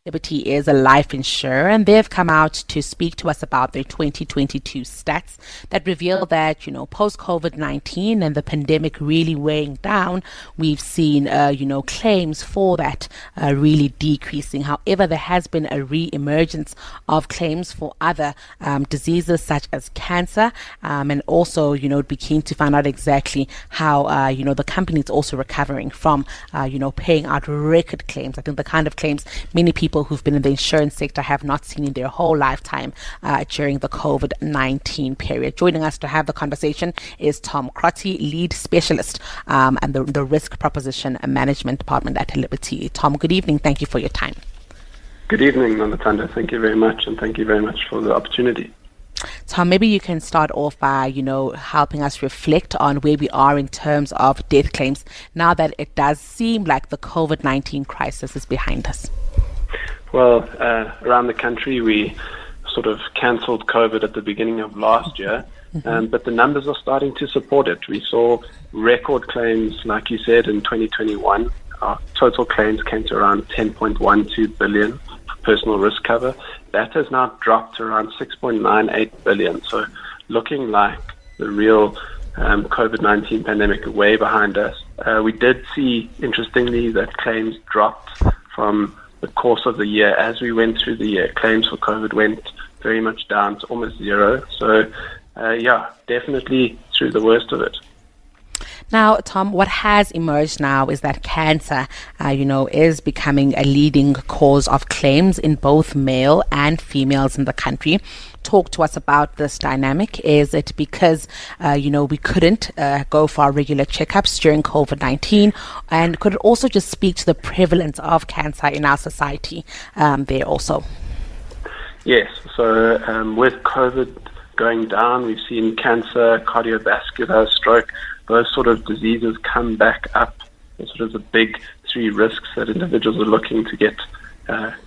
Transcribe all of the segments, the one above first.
Liberty is a life insurer, and they've come out to speak to us about their 2022 stats that reveal that, post COVID-19 and the pandemic really weighing down, we've seen, claims for that really decreasing. However, there has been a re-emergence of claims for other diseases such as cancer, and also, it'd be keen to find out exactly how, the company is also recovering from, paying out record claims. I think the kind of claims many people who've been in the insurance sector have not seen in their whole lifetime during the COVID-19 period. Joining us to have the conversation is Tom Crotty, lead specialist and the risk proposition and management department at Liberty. Tom, good evening. Thank you for your time. Good evening, Noluthando. Thank you very much, and thank you very much for the opportunity. Tom, maybe you can start off by, helping us reflect on where we are in terms of death claims now that it does seem like the COVID-19 crisis is behind us. Well, around the country, we sort of cancelled COVID at the beginning of last year, but the numbers are starting to support it. We saw record claims, like you said, in 2021. Our total claims came to around 10.12 billion for personal risk cover. That has now dropped to around 6.98 billion. So looking like the real COVID-19 pandemic way behind us. We did see, interestingly, that claims dropped from the course of the year. As we went through the year, claims for COVID went very much down to almost zero. So, definitely through the worst of it. Now, Tom, what has emerged now is that cancer, is becoming a leading cause of claims in both male and females in the country. Talk to us about this dynamic. Is it because, we couldn't go for our regular checkups during COVID-19? And could it also just speak to the prevalence of cancer in our society there also? Yes. So with COVID going down, we've seen cancer, cardiovascular, stroke, those sort of diseases come back up as sort of the big three risks that individuals are looking to get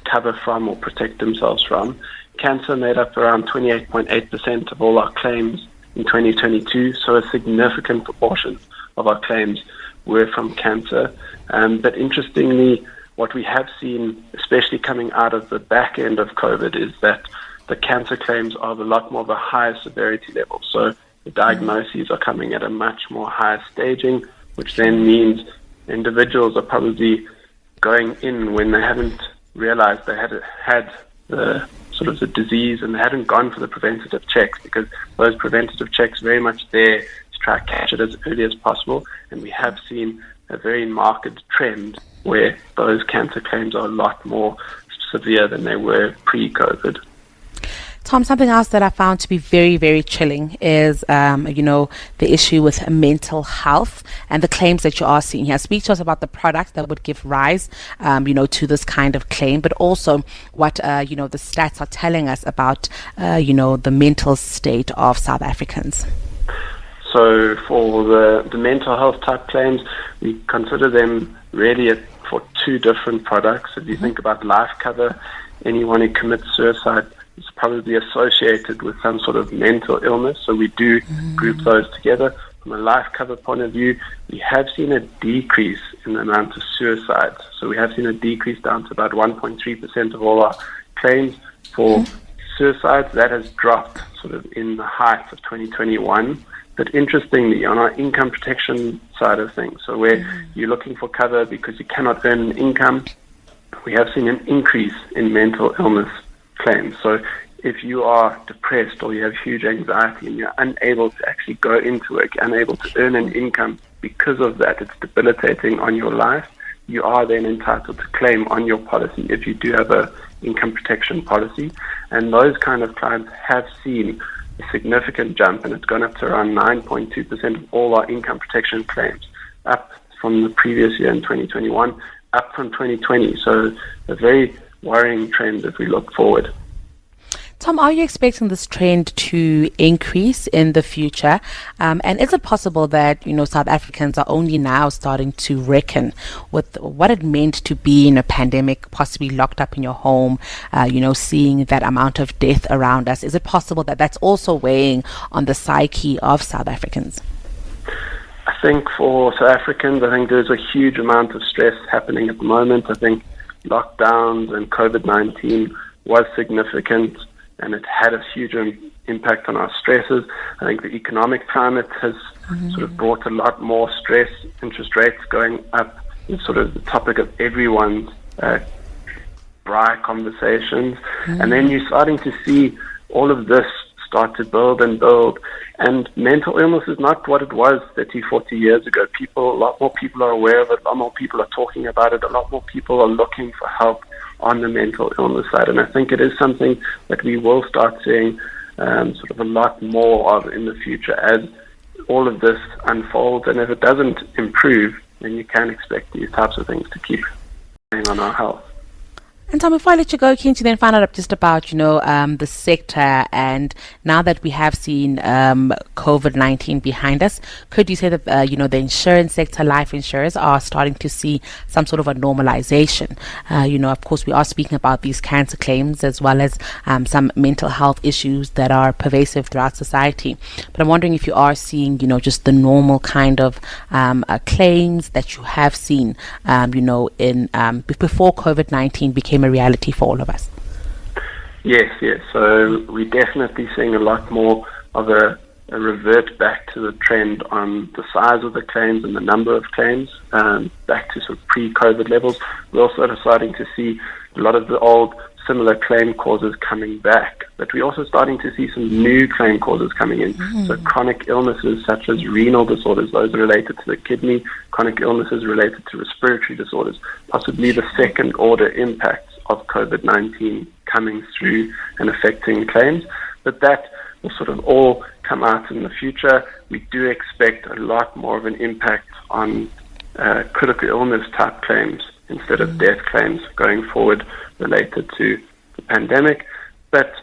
cover from or protect themselves from. Cancer made up around 28.8% of all our claims in 2022, so a significant proportion of our claims were from cancer. But interestingly, what we have seen, especially coming out of the back end of COVID, is that the cancer claims are of a lot more of a higher severity level. So the diagnoses are coming at a much more higher staging, which then means individuals are probably going in when they haven't realized they had the sort of the disease and they hadn't gone for the preventative checks, because those preventative checks are very much there to try to catch it as early as possible. And we have seen a very marked trend where those cancer claims are a lot more severe than they were pre-COVID. Tom, something else that I found to be very, very chilling is, the issue with mental health and the claims that you are seeing here. Speak to us about the product that would give rise, to this kind of claim, but also what, the stats are telling us about, the mental state of South Africans. So for the mental health type claims, we consider them really for two different products. If you think about life cover, anyone who commits suicide is probably associated with some sort of mental illness, so we do group those together. From a life cover point of view, we have seen a decrease in the amount of suicides. So we have seen a decrease down to about 1.3% of all our claims for suicides. That has dropped sort of in the height of 2021. But interestingly, on our income protection side of things, so where you're looking for cover because you cannot earn an income, we have seen an increase in mental illness claims. So if you are depressed or you have huge anxiety and you're unable to actually go into work, unable to earn an income because of that, it's debilitating on your life, you are then entitled to claim on your policy if you do have a income protection policy. And those kind of clients have seen a significant jump, and it's gone up to around 9.2% of all our income protection claims, up from the previous year in 2021, up from 2020. So a very worrying trend as we look forward. Tom, are you expecting this trend to increase in the future? And is it possible that, South Africans are only now starting to reckon with what it meant to be in a pandemic, possibly locked up in your home, seeing that amount of death around us? Is it possible that that's also weighing on the psyche of South Africans? I think for South Africans, there's a huge amount of stress happening at the moment. I think lockdowns and COVID-19 was significant, and it had a huge impact on our stresses. I think the economic climate has sort of brought a lot more stress. Interest rates going up is sort of the topic of everyone's dry conversations. And then you're starting to see all of this start to build and build. And mental illness is not what it was 30, 40 years ago. A lot more people are aware of it. A lot more people are talking about it. A lot more people are looking for help on the mental illness side. And I think it is something that we will start seeing sort of a lot more of in the future as all of this unfolds. And if it doesn't improve, then you can expect these types of things to keep going on our health. And Tom, before I let you go, keen to then find out just about, the sector, and now that we have seen COVID-19 behind us, could you say that, the insurance sector, life insurers are starting to see some sort of a normalization? Of course, we are speaking about these cancer claims as well as some mental health issues that are pervasive throughout society. But I'm wondering if you are seeing, just the normal kind of claims that you have seen, in before COVID-19 became a reality for all of us. Yes. So we're definitely seeing a lot more of a revert back to the trend on the size of the claims and the number of claims, back to sort of pre-COVID levels. We're also starting to see a lot of the old similar claim causes coming back, but we're also starting to see some new claim causes coming in. So chronic illnesses such as renal disorders, those are related to the kidney, chronic illnesses related to respiratory disorders, possibly the second order impacts of COVID-19 coming through and affecting claims. But that will sort of all come out in the future. We do expect a lot more of an impact on critical illness type claims instead of death claims going forward related to the pandemic. But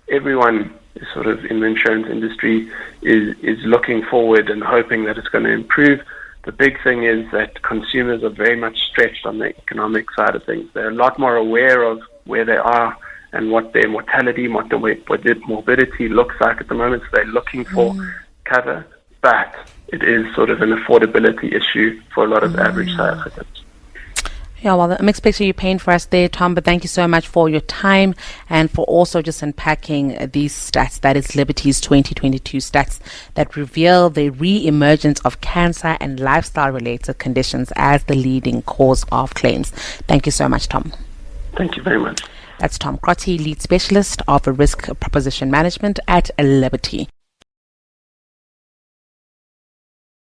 everyone is sort of in the insurance industry is looking forward and hoping that it's going to improve. The big thing is that consumers are very much stretched on the economic side of things. They're a lot more aware of where they are and what their mortality, what their morbidity looks like at the moment. So they're looking for cover, but it is sort of an affordability issue for a lot of average South Africans. Yeah, well, I'm expecting you paying for us there, Tom, but thank you so much for your time and for also just unpacking these stats, that is Liberty's 2022 stats that reveal the re-emergence of cancer and lifestyle-related conditions as the leading cause of claims. Thank you so much, Tom. Thank you very much. That's Tom Crotty, lead specialist of risk proposition management at Liberty.